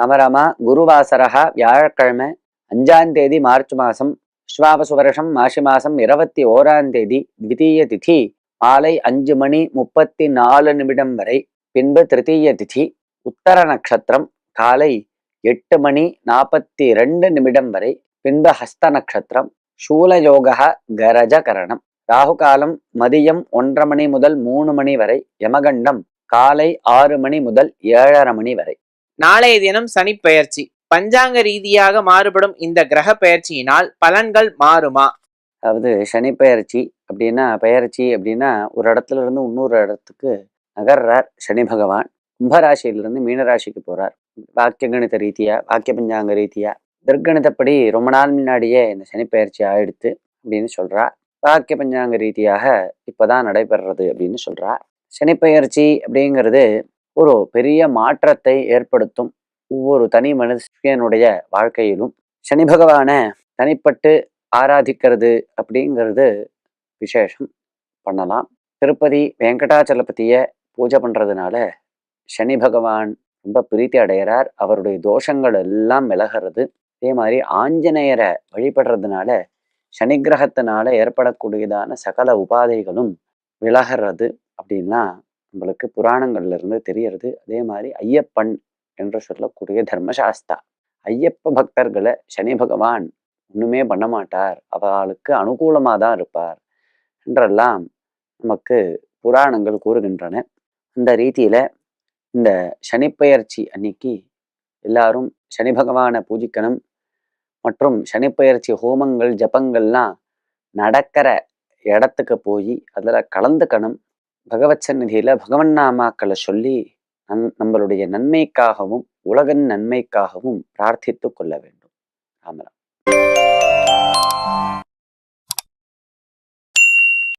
ராமராமா குருவாசரா வியாழக்கிழமை 5ஆம் தேதி மார்ச் மாதம் விஸ்வாவசு வருஷம் மாசி மாதம் 21ஆம் தேதி த்விதீய திதி மாலை 5:34 வரை. பின்பு திருத்தீய திதி உத்தர நட்சத்திரம் காலை 8:42 வரை. பின்பு ஹஸ்த நட்சத்திரம் சூலயோக கரஜகரணம். ராகு காலம் மதியம் 1:30 மணி முதல் 3 மணி வரை. யமகண்டம் காலை 6 மணி முதல் 7:30 மணி வரை. நாளைய தினம் சனி பெயர்ச்சி. பஞ்சாங்க ரீதியாக மாறுபடும் இந்த கிரக பெயர்ச்சியினால் பலன்கள் மாறுமா? அதாவது சனி பெயர்ச்சி அப்படின்னா ஒரு இடத்துல இருந்து இன்னொரு இடத்துக்கு நகர்றார் சனி பகவான். கும்பராசியிலிருந்து மீனராசிக்கு போறார். வாக்கிய கணித ரீதியா, வாக்கிய பஞ்சாங்க ரீதியா, திருக்கணிதப்படி ரொம்ப நாள் முன்னாடியே இந்த சனி பெயர்ச்சி ஆயிடுத்து அப்படின்னு சொல்றா. வாக்கிய பஞ்சாங்க ரீதியாக இப்பதான் நடைபெறுறது அப்படின்னு சொல்றா. சனி பெயர்ச்சி அப்படிங்கிறது ஒரு பெரிய மாற்றத்தை ஏற்படுத்தும் ஒவ்வொரு தனி மனுஷனுடைய வாழ்க்கையிலும். சனி பகவானை தனிப்பட்டு ஆராதிக்கிறது அப்படிங்கிறது விசேஷம் பண்ணலாம். திருப்பதி வெங்கடாச்சலபதிய பூஜை பண்றதுனால சனி பகவான் ரொம்ப பிரீத்தி அடைகிறார். அவருடைய தோஷங்கள் எல்லாம் விலகிறது. அதே மாதிரி ஆஞ்சநேயரை வழிபடுறதுனால சனி கிரகத்தினால ஏற்படக்கூடியதான சகல உபாதைகளும் விலகிறது அப்படின்லாம் நம்மளுக்கு புராணங்கள்ல இருந்து தெரியறது. அதே மாதிரி ஐயப்பன் என்று சொல்லக்கூடிய தர்மசாஸ்தா, ஐயப்ப பக்தர்களை சனி பகவான் ஒண்ணுமே பண்ண மாட்டார், அவளுக்கு அனுகூலமா தான் இருப்பார் என்றெல்லாம் நமக்கு புராணங்கள் கூறுகின்றன. அந்த ரீதியில இந்த சனிப்பெயர்ச்சி அன்னைக்கு எல்லாரும் சனி பகவானை பூஜிக்கணும். மற்றும் சனிப்பெயர்ச்சி ஹோமங்கள் ஜபங்கள்லாம் நடக்கிற இடத்துக்கு போய் அதுல கலந்துக்கணும். பகவத் சந்நிதியில பகவன் நாமாக்களை சொல்லி நம்மளுடைய நன்மைக்காகவும் உலகின் நன்மைக்காகவும் பிரார்த்தித்து கொள்ள வேண்டும். ராமராம்.